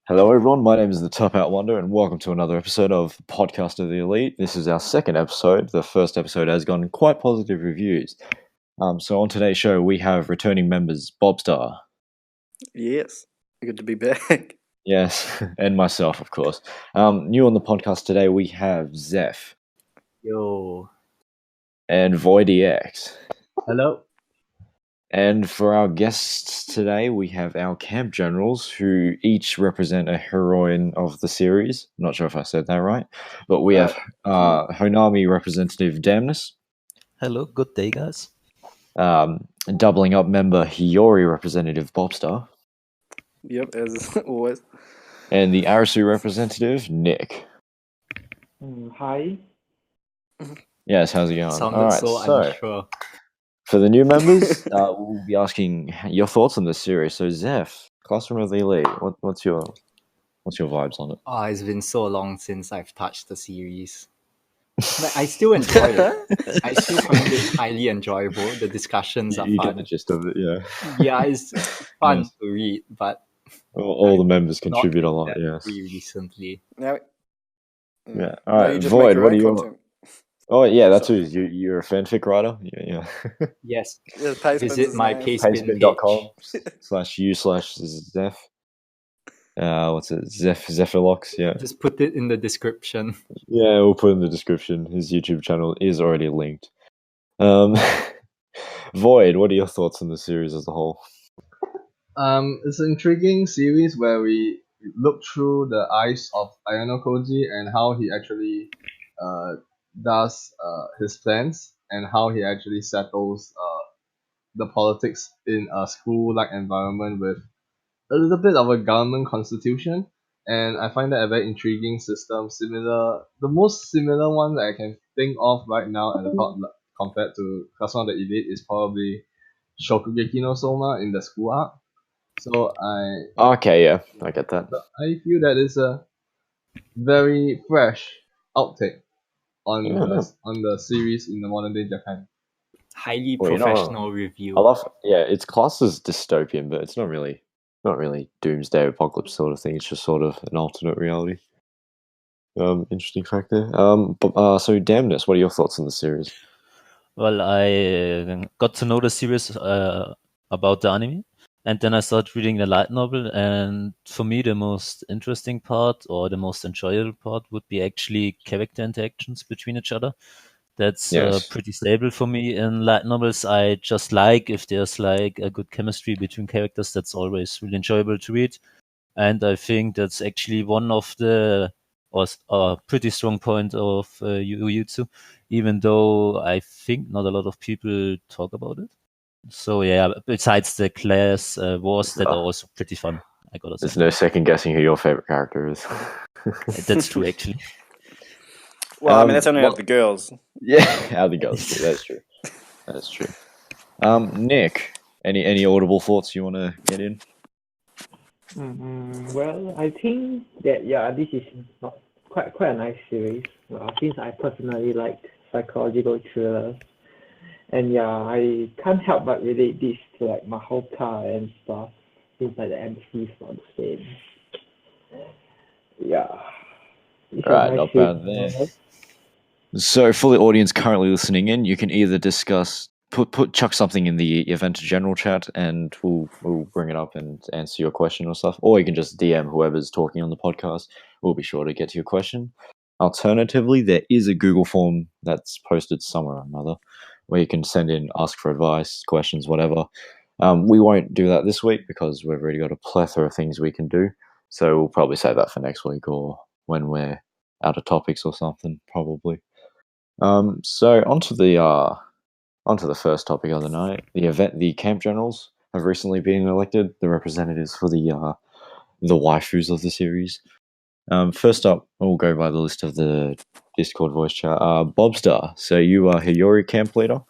Hello, everyone. My name is TheTophatWonder, and welcome to another episode of Podcast of the Elite. This is our second episode. The first episode has gotten quite positive reviews. So on today's show, we have returning members Bobsta. Yes, good to be back. Yes, and myself, of course. New on the podcast today, we have Zeph. Yo. And VoidEX. Hello. And for our guests today, we have our camp generals who each represent a heroine of the series. Not sure if I said that right. But we have Honami representative Damnus. Hello, good day, guys. Doubling up member Hiyori representative Bobsta. Yep, as always. And the Arisu representative Nick. Hi. Yes, how's it going? Sounded so unsure. For the new members, we'll be asking your thoughts on this series. So, Zeph, Classroom of the Elite, what's your vibes on it? Oh, it's been so long since I've touched the series. But I still enjoy it. I still find it highly enjoyable. The discussions are you fun. get the gist of it, yeah. Yeah, it's fun to read, but all the members contribute a lot. Yes. Recently. Now, yeah. All right, Void. What are your? Oh yeah, that's who you're a fanfic writer. Yeah. Yes. Yeah, visit my pastebin.com/u/Zeph. What's it? Zephyrlox. Yeah. Just put it in the description. Yeah, we'll put it in the description. His YouTube channel is already linked. Void, what are your thoughts on the series as a whole? It's an intriguing series where we look through the eyes of Ayano Koji and how he actually does his plans and how he actually settles the politics in a school-like environment with a little bit of a government constitution. And I find that a very intriguing system. The most similar one that I can think of right now at the top compared to Classroom of the Elite is probably Shokugeki no Soma in the school arc. So okay, yeah, I get that. I feel that it's a very fresh outtake on the series in the modern day Japan. Highly professional review. I love, it's classed as dystopian, but it's not really doomsday apocalypse sort of thing. It's just sort of an alternate reality. Interesting fact there. So Damnus, what are your thoughts on the series? Well, I got to know the series about the anime, and then I started reading the light novel, and for me the most interesting part or the most enjoyable part would be actually character interactions between each other. That's pretty stable for me in light novels. I just like if there's like a good chemistry between characters. That's always really enjoyable to read, and I think that's actually one of the pretty strong point of Jujutsu, even though I think not a lot of people talk about it. So yeah, besides the class wars that are also pretty fun, I gotta say. There's no second guessing who your favorite character is. That's true, actually. Well, I mean, that's only out of the girls. Yeah, out of the girls. That's true. That's true. Nick, any audible thoughts you want to get in? Well, I think that this is not quite a nice series. Since I personally like psychological thrillers, and I can't help but relate this to like Mahota and stuff. Seems like the MCs are the same. Yeah. Right, not bad there. So for the audience currently listening in, you can either discuss chuck something in the event general chat and we'll bring it up and answer your question or stuff, or you can just DM whoever's talking on the podcast. We'll be sure to get to your question. Alternatively, there is a Google form that's posted somewhere or another where you can send in, ask for advice, questions, whatever. We won't do that this week because we've already got a plethora of things we can do, so we'll probably save that for next week or when we're out of topics or something, probably. So onto the first topic of the night. The camp generals have recently been elected, the representatives for the waifus of the series. First up, we'll go by the list of the Discord voice chat. Bobsta, so you are Hiyori camp leader.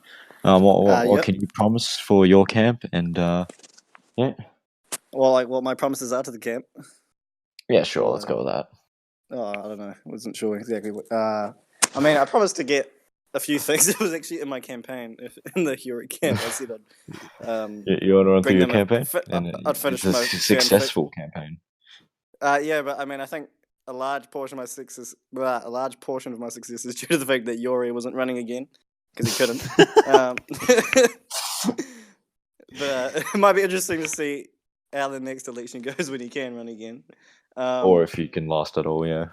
What can you promise for your camp? And yeah. Well, like what my promises are to the camp. Yeah, sure. Let's go with that. Oh, I don't know. I wasn't sure exactly what. I mean, I promised to get a few things. It was actually in my campaign in the Hiyori camp. I said I'd. You want to run through your campaign? I'd finish it's a my successful campaign. Yeah, but I mean, I think a large portion of my success is due to the fact that Yori wasn't running again because he couldn't. But it might be interesting to see how the next election goes when he can run again. Or if he can last at all, yeah.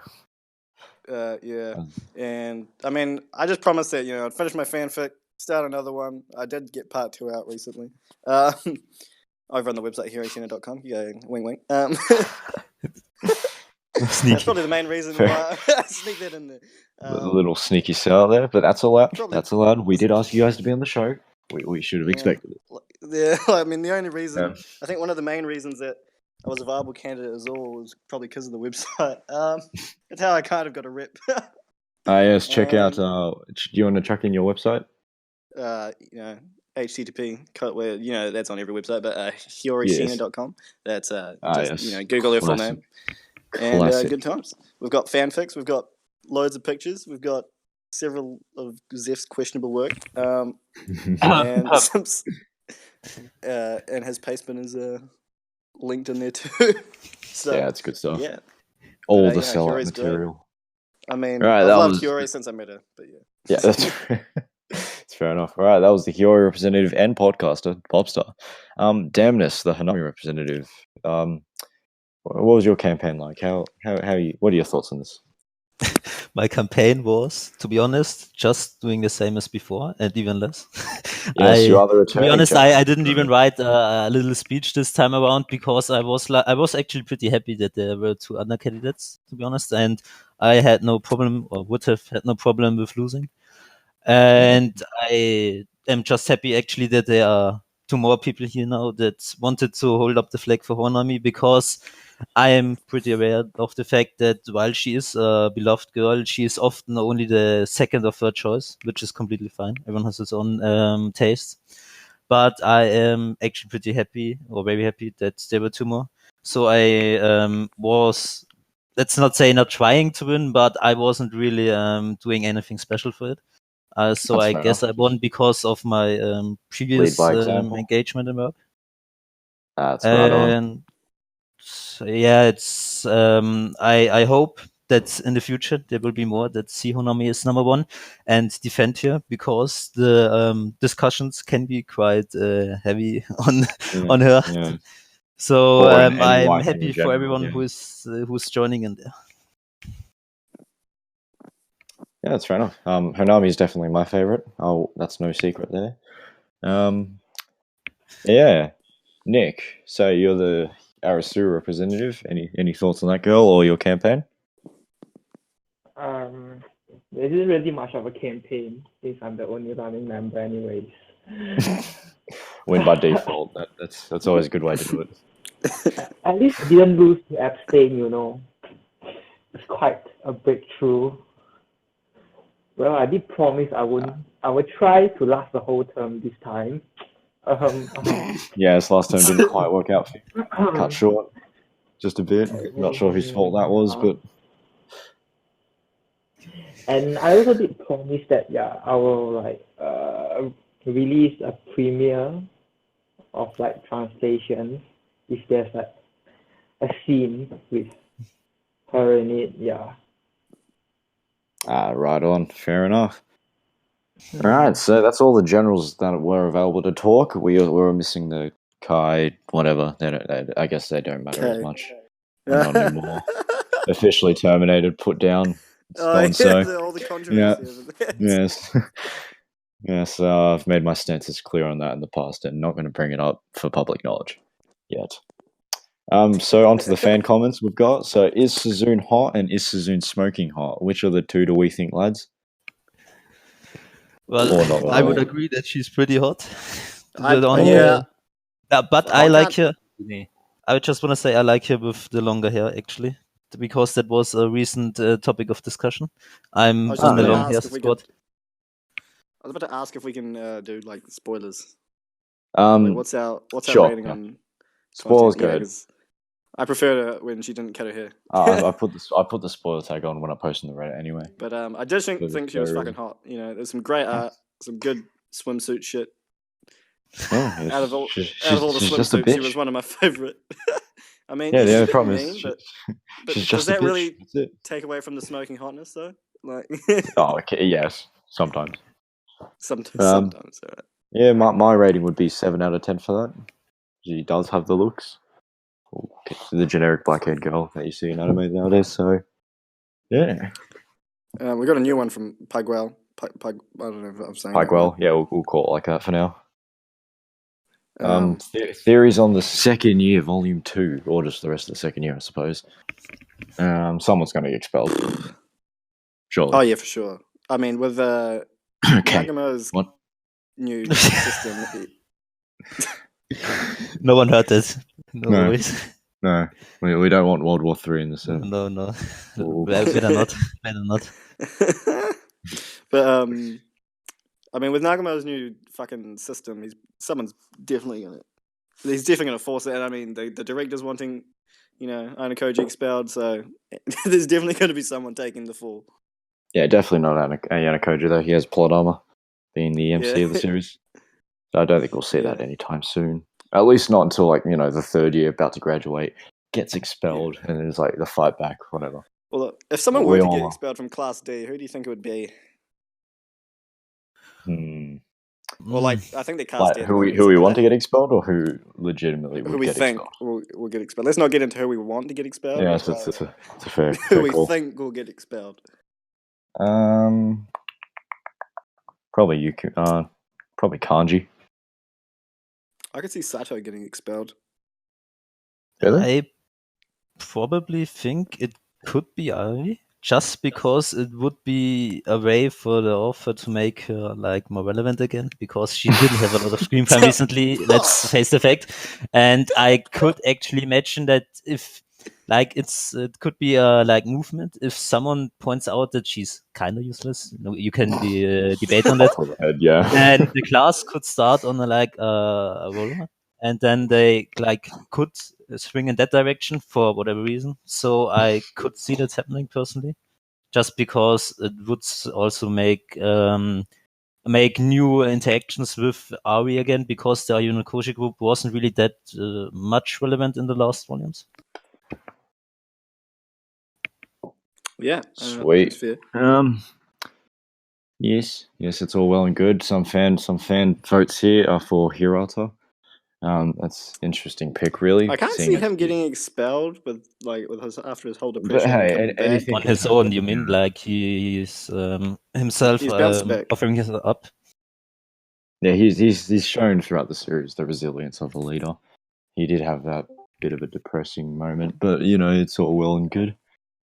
Yeah, and I mean, I just promised that I'd finish my fanfic, start another one. I did get part 2 out recently. Over on the website heroine.com. Yeah, wink, wink. That's probably the main reason why I sneak that in there. A little sneaky sell there, but that's allowed. That's allowed. We did ask you guys to be on the show. We should have expected it. Yeah, I mean, the only reason, I think one of the main reasons that I was a viable candidate as all was probably because of the website. That's how I kind of got a rep. Yes, check out. Do you want to check in your website? HTTP, where that's on every website, but hioricina.com. That's yes. Google their full name. And Classic. good times. We've got fanfics, we've got loads of pictures, we've got several of Zeph's questionable work, and and his pastement is linked in there too. So, yeah, it's good stuff. Yeah, all the sellout material. Great. I mean, right, I've loved Hiyori since I met her, but yeah. Yeah, that's fair enough. All right, that was the Hiyori representative and podcaster, Bobsta. Damnus, the Hanami representative. What was your campaign like? What are your thoughts on this? My campaign was, to be honest, just doing the same as before and even less. Yes, you are the returning. To be honest, I didn't even write a little speech this time around because I was actually pretty happy that there were 2 other candidates, to be honest, and I had no problem, or would have had no problem with losing. And I am just happy actually that there are 2 more people here now that wanted to hold up the flag for Hanami, because I am pretty aware of the fact that while she is a beloved girl, she is often only the second or third choice, which is completely fine. Everyone has his own taste. But I am actually pretty happy, or very happy, that there were 2 more. So I was, let's not say not trying to win, but I wasn't really doing anything special for it. So I guess I won because of my previous engagement in work. That's right on. Yeah, it's I hope that in the future there will be more that see Hanami is number 1 and defend her, because the discussions can be quite heavy on her. Yeah. So I'm happy for everyone who's joining in there. Yeah, that's fair enough. Hanami is definitely my favorite. Oh, that's no secret there. Yeah, Nick. So you're the Arisu representative. Any thoughts on that girl or your campaign? There isn't really much of a campaign since I'm the only running member, anyways. Win by default. That's always a good way to do it. At least I didn't lose to abstain. It's quite a breakthrough. Well, I did promise I would try to last the whole term this time. Yes, last term didn't quite work out for you. Cut short just a bit. Not sure whose fault that was, but. And I also did promise that I will release a premiere of translations if there's a scene with her in it. Yeah. Right on. Fair enough. All right, so that's all the generals that were available to talk. We were missing the Kai, whatever. I guess they don't matter as much. Not anymore. Officially terminated, put down. All the controversy. Yes. Yes, I've made my stances clear on that in the past and not going to bring it up for public knowledge yet. So on to the fan comments we've got. So is Suzoon hot and is Suzoon smoking hot? Which of the 2 do we think, lads? Well, I would agree that she's pretty hot. But I like her. I just want to say I like her with the longer hair, actually, because that was a recent topic of discussion. I'm on the long hair squad. I was about to ask if we can do spoilers. What's our rating on spoilers? Good. I prefer when she didn't cut her hair. I put the spoiler tag on when I post on the Reddit anyway. But I just think she was fucking hot. There's some great art, some good swimsuit shit. Oh, out of all the swimsuits, she was one of my favorite. I mean, the only problem is But She's does just a that bitch. really That's it. take away from the smoking hotness, though? Like, Oh, okay. Yes, sometimes. sometimes, all right. Yeah, my rating would be 7 out of 10 for that. She does have the looks. The generic black-haired girl that you see in anime nowadays. So, yeah. We got a new one from Pugwell. I don't know if I'm saying that Pygwell. right. Yeah, we'll call it like that for now. Theories on the second year, volume 2, or just the rest of the second year, I suppose. Someone's going to get expelled. Surely. Oh yeah, for sure. I mean, with Okay. Nagamo's What? new system, No one heard this. No, No. worries. No, we don't want World War 3 in the set. No. Ooh. Better not. Better not. But I mean, with Nagamo's new fucking system, someone's definitely gonna force it. And I mean, the director's wanting, Ana Koenji expelled, so there's definitely going to be someone taking the fall. Yeah, definitely not Ana Koenji, though. He has plot armor, being the MC of the series. So I don't think we'll see that anytime soon. At least not until, the third year, about to graduate, gets expelled, and there's, the fight back, whatever. Well, look, if someone were to get expelled from Class D, who do you think it would be? Well, I think they cast who we want to get expelled, or who legitimately would get expelled? Will get expelled. Let's not get into who we want to get expelled. Yeah, it's a fair who we call. think will get expelled. Probably probably Koenji. I could see Sato getting expelled. Really? I probably think it could be Ari, just because it would be a way for the author to make her more relevant again, because she didn't have a lot of screen time recently. Let's face the fact. And I could actually imagine that if it could be a movement if someone points out that she's kind of useless. You can debate on that. Yeah. And the class could start on a roller, and then they could swing in that direction for whatever reason. So I could see that happening personally, just because it would also make new interactions with Ari again, because the Ayuno group wasn't really that much relevant in the last volumes. Yeah, sweet. Fair. Yes, it's all well and good. Some fan votes here are for Hirata. That's an interesting pick, really. I can't see him getting expelled after his whole depression. But hey, anything on his own, you mean? He's himself offering his up? Yeah, he's shown throughout the series the resilience of a leader. He did have that bit of a depressing moment, but it's all well and good.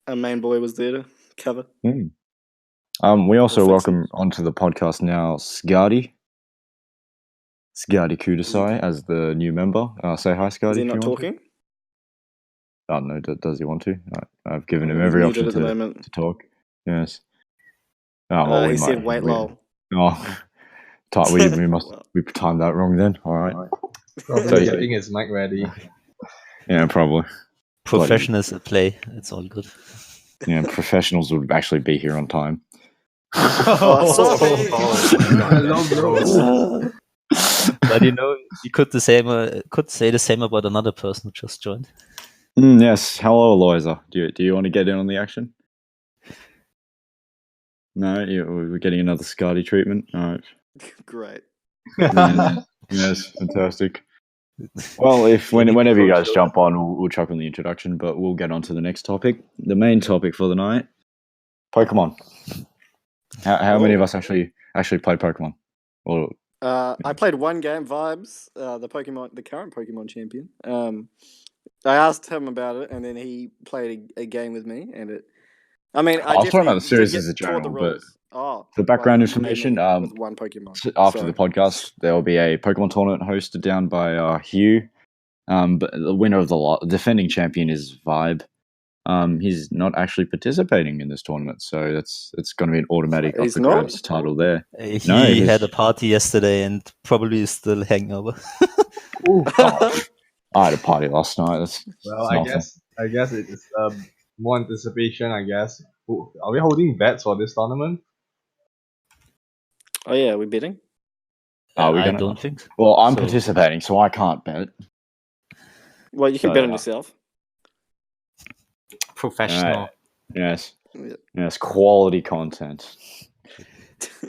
Our main boy was there to cover. We also welcome onto the podcast now Skadi Kudasai as the new member. Say hi, Skadi. Is he not talking? Oh no, does he want to? I've given him every option to talk. Yes. He said wait lol. Oh, we timed that wrong then. All right. Probably getting his mic ready. Yeah, probably. Professionals at play. It's all good. Yeah, professionals would actually be here on time. But you could say the same about another person who just joined. Yes. Hello, Eliza. Do you want to get in on the action? No, we're getting another Skadi treatment. All right. Great. Yes, fantastic. Well, whenever you guys jump on, we'll chuck on the introduction, but we'll get on to the next topic. The main topic for the night: Pokemon. How many of us actually played Pokemon? Or I played one game, Vibes, the current Pokemon champion. I asked him about it, and then he played a game with me, and it. I mean, I was talking about the series as a general, but for background information, with one Pokemon. After the podcast, there will be a Pokemon tournament hosted down by Hugh. But the winner of the defending champion is Vibe. He's not actually participating in this tournament, so it's going to be an automatic up the grabs title there. He had a party yesterday and probably is still hangover. I had a party last night. I guess it is more anticipation. I guess. Are we holding bets for this tournament? Oh yeah, we're betting. I don't think so. Well, I'm participating, so I can't bet. Well, you can bet on yourself. Professional. Yes. Yeah. Yes, quality content.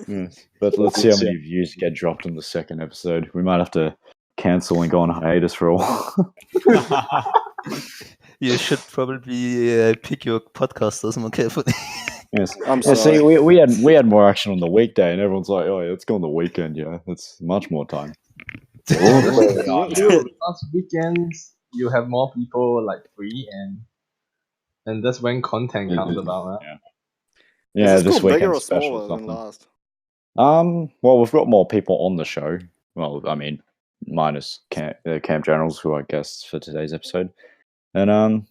Yes. But let's see how many views get dropped in the second episode. We might have to cancel and go on hiatus for a while. You should probably pick your podcasters more carefully. Yes. I'm Yeah, sorry. see, we had more action on the weekday, and everyone's like, "Oh, yeah, let's go on the weekend." Yeah, that's much more time. Because weekends you have more people like free, and that's when content comes about. Right? Yeah. Is Yeah, this this school bigger weekend or special smaller than something. last? Well, we've got more people on the show. Well, I mean, minus Camp Generals, who are guests for today's episode, and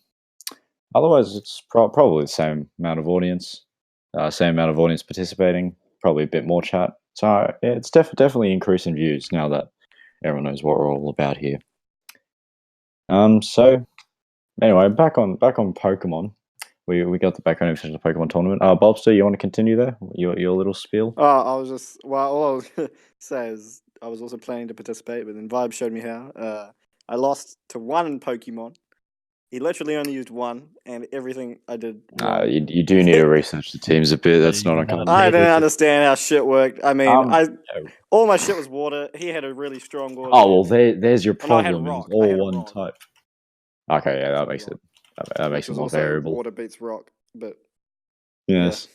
otherwise it's probably the same amount of audience, participating. Probably a bit more chat. So yeah, it's definitely increasing views now that everyone knows what we're all about here. So anyway, back on Pokemon. We got the background information of the Pokemon tournament. Bobster, you want to continue there? Your little spiel? I was just all I was gonna say is I was also planning to participate, but then Vibe showed me how. I lost to one Pokemon. He literally only used one, and everything I did. Wrong. You do need to research the teams a bit. That's not uncommon. I didn't understand how shit worked. I mean, Yeah. all my shit was water. He had a really strong water. Oh well, there's your Oh, no, I had problem. rock. It's I all had one rock. type. Okay, yeah, that That's makes rock. it Which was more also variable. water beats rock, but Yes.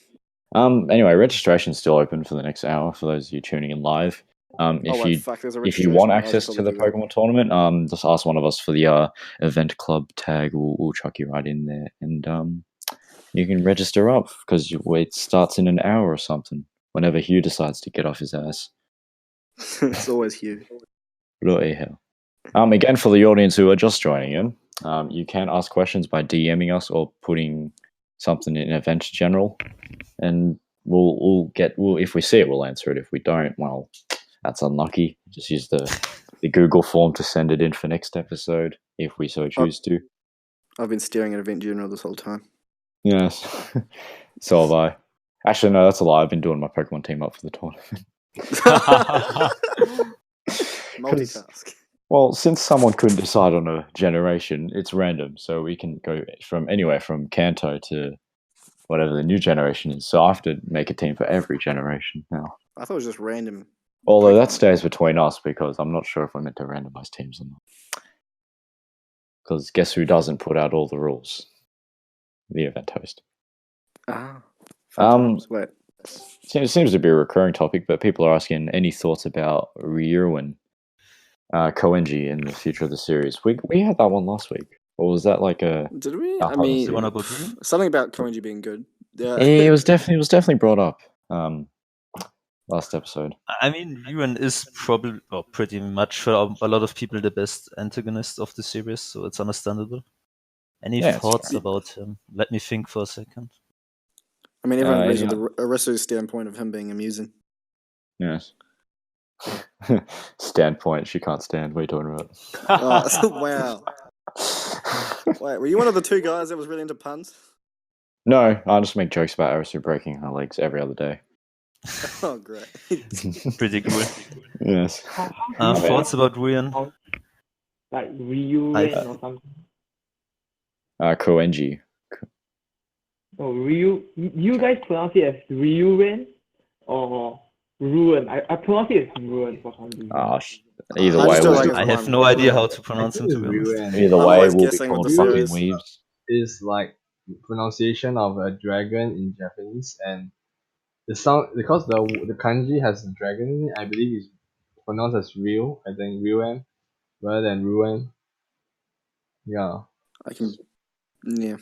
Anyway, registration's still open for the next hour for those of you tuning in live. If you want access to the Pokemon tournament, just ask one of us for the event club tag. We'll chuck you right in there, and you can register up because it starts in an hour or something. Whenever Hugh decides to get off his ass. It's always Hugh. Bloody hell. Again, for the audience who are just joining in, you can ask questions by DMing us or putting something in Event General, and we'll if we see it, we'll answer it. If we don't, well, that's unlucky. Just use the Google form to send it in for next episode, if we so choose to. I've been staring at Event General this whole time. Yes. So have I. Actually, no, that's a lie. I've been doing my Pokemon team up for the tournament. Multitask. Well, since someone couldn't decide on a generation, it's random, so we can go from anywhere from Kanto to whatever the new generation is. So I have to make a team for every generation now. I thought it was just random. Although that stays between us because I'm not sure if I'm meant to randomize teams or not. Because guess who doesn't put out all the rules? The event host. Ah. Wait. It seems to be a recurring topic, but people are asking any thoughts about Ryuin, Koenji in the future of the series. We had that one last week. Or was that like a... Did we? I mean... something about Koenji being good. It was definitely brought up last episode. I mean, Ryuin is probably, or pretty much for a lot of people, the best antagonist of the series, so it's understandable. Any thoughts about him? Let me think for a second. I mean, everyone agrees with Arisu's standpoint of him being amusing. Yes. Standpoint, she can't stand. What are you talking about? Wow. Wait, were you one of the two guys that was really into puns? No, I just make jokes about Arisu breaking her legs every other day. Oh, great. Pretty cool. Yes. Thoughts about Ryuin? Like Ryuin or something? Koenji. Oh, you guys pronounce it as Ryuin or Ruin? I pronounce it as Ruin for some reason. Either way, I have no idea how to pronounce him, to be honest. Either way, we'll be called the fucking weaves. Is like pronunciation of a dragon in Japanese, and the sound, because the kanji has a dragon in it, I believe it's pronounced as Ryu. I think Ryuan rather than Ruin. Yeah. I can. Yeah.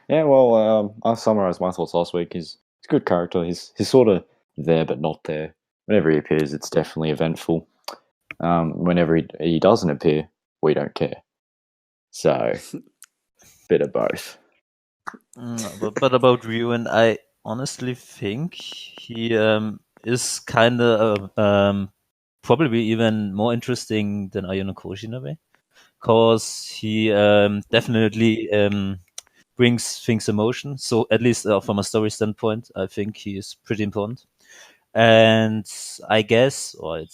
Yeah, well, I summarized my thoughts last week. He's a good character. He's sort of there but not there. Whenever he appears, it's definitely eventful. Whenever he doesn't appear, we don't care. So, bit of both. But about Ryuin, I honestly think he is kind of probably even more interesting than Ayano Koji in a way, because he definitely brings things emotion. So at least from a story standpoint, I think he is pretty important. And I guess, I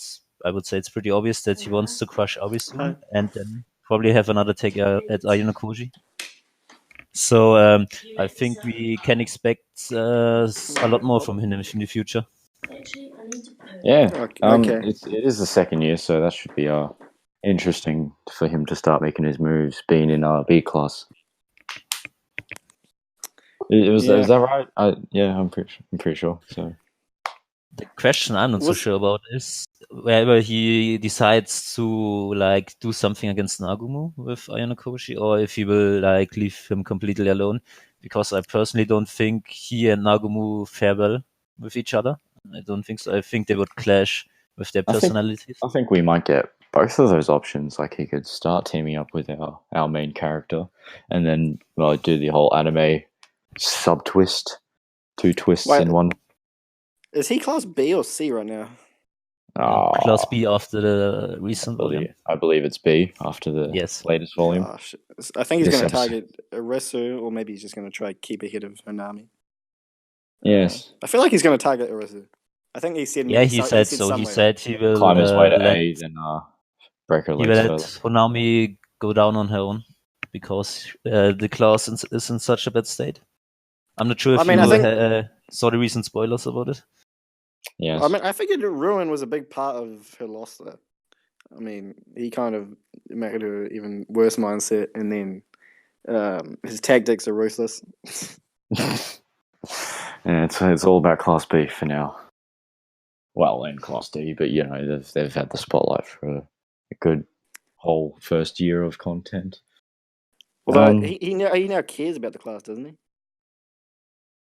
would say it's pretty obvious that he wants to crush Arisu and then probably have another take at Ayano Koji. So I think we can expect a lot more from him in the future. Yeah, Okay. it is the second year, so that should be interesting for him to start making his moves, being in B class. Is that right? I'm pretty sure. So the question I'm not so sure about is whether he decides to like do something against Nagumo with Ayano Koshi, or if he will like leave him completely alone. Because I personally don't think he and Nagumo fare well with each other. I don't think so. I think they would clash with their personalities. I think we might get both of those options. Like he could start teaming up with our main character, and then do the whole anime sub twist, 2 twists in one. Is he class B or C right now? Class B after the recent volume. I believe it's B after the latest volume. I think he's going to target Arisu, or maybe he's just going to try keep ahead of Hanami. Yes. I feel like he's going to target Arisu. I think he said. Yeah, he said so. He said he will climb his way to A, then break her legs. He will let Hanami go down on her own because the class is in such a bad state. I'm not sure if you saw the recent spoilers about it. Yes. I mean, I figured Ruin was a big part of her loss there. I mean, he kind of made her even worse mindset, and then his tactics are ruthless. Yeah, it's all about Class B for now. Well, and Class D, but they've had the spotlight for a good whole first year of content. Although he now cares about the class, doesn't he?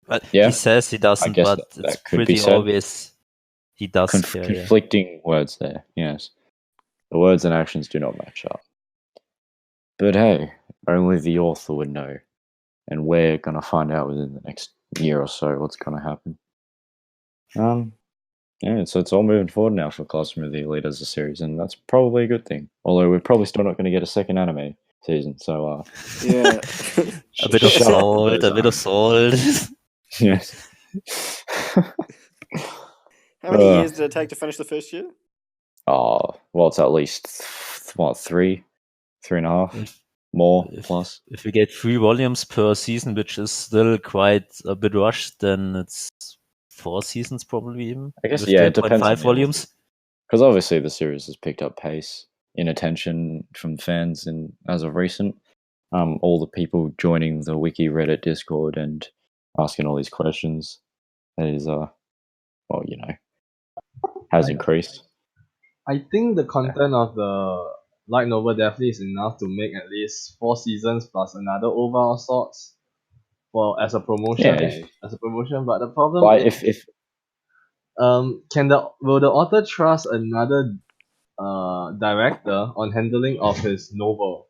But he says he doesn't, but it's pretty obvious he does. Conflicting words there, yes. The words and actions do not match up. But hey, only the author would know. And we're going to find out within the next year or so what's going to happen. Yeah, so it's all moving forward now for Classroom of the Elite as a series, and that's probably a good thing. Although we're probably still not going to get a second anime season, so yeah. a bit of salt. Yes. How many years did it take to finish the first year? Well, it's at least 3.5 more plus. If we get 3 volumes per season, which is still quite a bit rushed, then it's 4 seasons probably even. I guess it depends. 5 volumes. Because obviously the series has picked up pace in attention from fans, and as of recent, all the people joining the Wiki Reddit Discord and asking all these questions is has increased. I think the content of the light novel definitely is enough to make at least 4 seasons plus another OVA of sorts as a promotion. But the problem is, will the author trust another director on handling of his novel?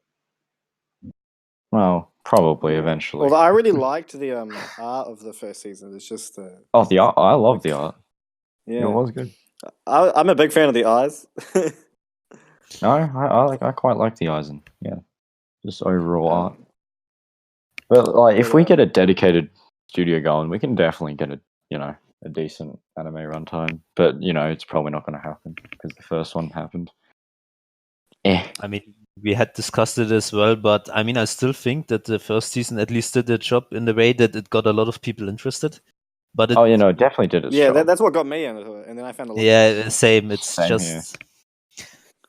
Well, probably eventually. Well, I really liked the art of the first season. It's just the art. I love the art. Yeah, it was good. I'm a big fan of the eyes. No, I quite like the eyes, and just overall art. But if we get a dedicated studio going, we can definitely get a decent anime runtime. But it's probably not going to happen because the first one happened. I mean, we had discussed it as well, but I mean, I still think that the first season at least did the job in the way that it got a lot of people interested. But it definitely did its job. That's what got me into it, and then I found a lot. Yeah, same. It's just.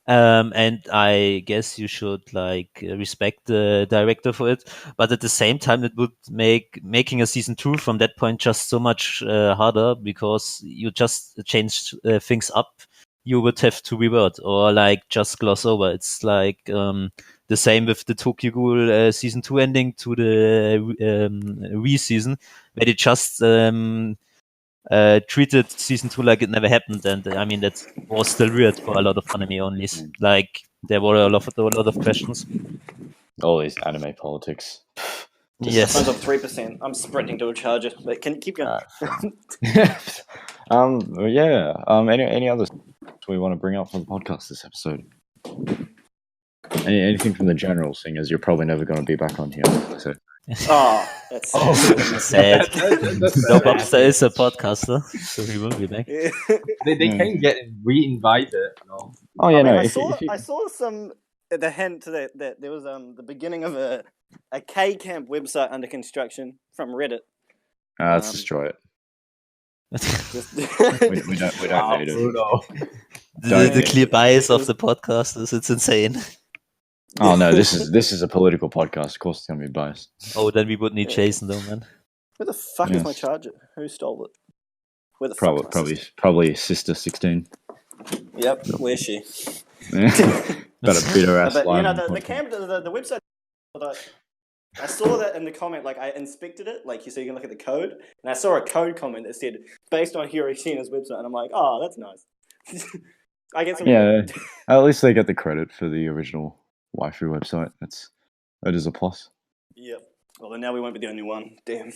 And I guess you should respect the director for it, but at the same time, it would make making a season 2 from that point just so much harder because you just changed things up. You would have to revert or just gloss over. It's the same with the Tokyo Ghoul season 2 ending to the re-season, where they just treated season 2 like it never happened, and I mean that was still weird for a lot of anime onlys. There were a lot of questions. All these anime politics. Yes. Mine's on 3%. I'm sprinting to a charger. But can you keep going? Any others we want to bring up for the podcast this episode? Anything from the general, seeing as you're probably never going to be back on here. So. That's sad. No, Bobsta is a podcaster, so he will be back. They can get re-invited. I saw some the hint that there was the beginning of a K camp website under construction from Reddit. Let's destroy it. Just We don't need it. Brutal. The clear bias of the podcast is it's insane. Oh no, this is a political podcast. Of course, it's gonna be biased. Oh, then we would need Jason though, man. Where the fuck is my Yes. charger? Who stole it? Where the fuck is my sister? Probably sister 16. Yep, where's she? Got a bitter ass But line. the camp, the website. I saw that in the comment. Like I inspected it, like so you can look at the code, and I saw a code comment that said based on Hiroshina's website, and I'm like, oh, that's nice. I get some. Yeah, at least they get the credit for the original Waifu website. That is a plus. Yep. Well, then now we won't be the only one. Damn.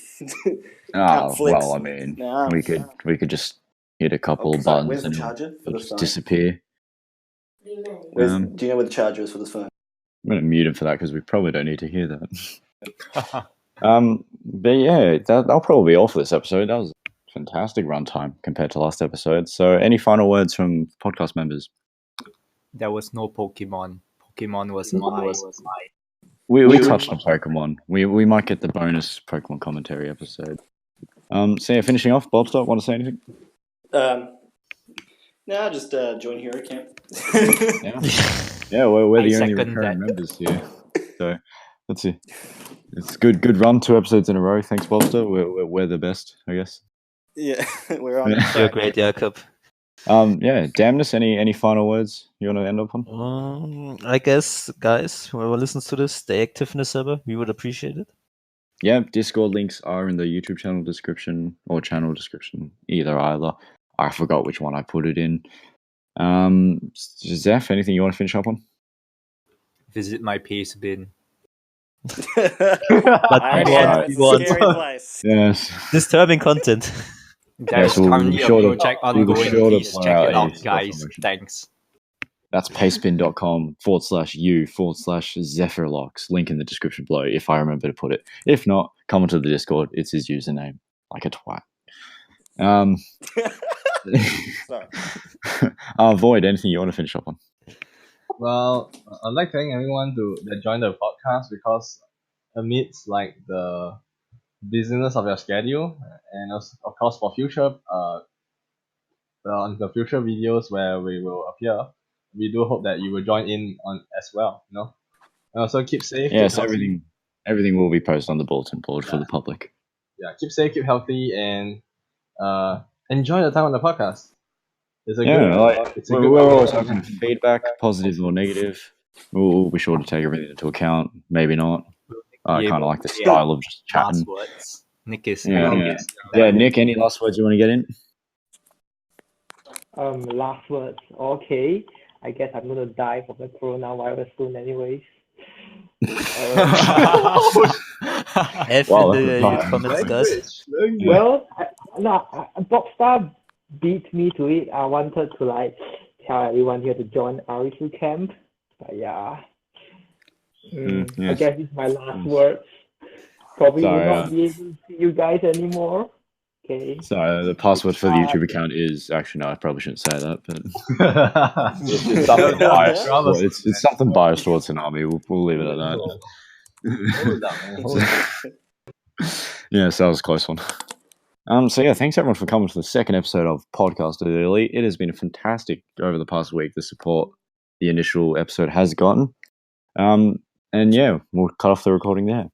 Oh flex. well, I mean, Nah. we could just hit a couple Oh, of sorry, buttons where's the and charger for it'll the just phone? disappear. Do you know where the charger is for this phone? I'm gonna mute him for that because we probably don't need to hear that. But yeah, that'll probably be all for this episode. That was a fantastic runtime compared to last episode. So, any final words from podcast members? There was no Pokemon. Pokemon was a lie. We touched on Pokemon. We might get the bonus Pokemon commentary episode. So yeah, finishing off, Bobsta, want to say anything? No, just join Hero Camp. Yeah, we're I the only second recurring that. members here. So let's see. It's good run, 2 episodes in a row. Thanks, Bobster. We're the best, I guess. Yeah, we're on. Yeah. You're great, Jakob. Yeah, Damnus, any final words you want to end up on? I guess, guys, whoever listens to this, stay active in the server. We would appreciate it. Yeah, Discord links are in the YouTube channel description or channel description, either. I forgot which one I put it in. Zeph, anything you want to finish up on? Visit my paste bin. But I we already want- know, it's a scary place. Yes. Disturbing content. There's we'll be currently a sure to- project we'll be ongoing. sure to Please point check out it any out, guys. self-promotion. Thanks. That's pastebin.com/u/Zephyrlox. Link in the description below if I remember to put it. If not, come onto the Discord. It's his username. Like a twat. Sorry. Void, anything you want to finish up on? Well, I'd like to thank everyone that joined the podcast because amidst like the busyness of your schedule and also, of course for future on the future videos where we will appear, we do hope that you will join in on as well. And also keep safe. Yes, keep healthy. everything will be posted on the bulletin board for the public. Yeah, keep safe, keep healthy, and enjoy the time on the podcast. It's a We're always open to feedback, positive or negative. We'll be sure to take everything into account. Maybe not. I Yeah, kind of like the style of just chatting. Last words. Nick is Yeah. Nick, any last words you want to get in? Last words. Okay. I guess I'm gonna die from the coronavirus soon, anyways. F Wow, in the that's a comments, guys. Well, Bobstar beat me to it. I wanted to like tell everyone here to join Arisu camp, but yeah. I yes. guess it's my last words. Probably Sorry, will not be able to see you guys anymore. Okay. So the password for the YouTube account is actually no. I probably shouldn't say that, but it's It's something biased. Rather- It's something biased towards Tsunami. We'll leave it at that. Hold it up, man. Hold it up. Yes, that was a close one. So yeah, thanks everyone for coming to the second episode of Podcast of the Elite. It has been fantastic over the past week, the support the initial episode has gotten. And yeah, we'll cut off the recording there.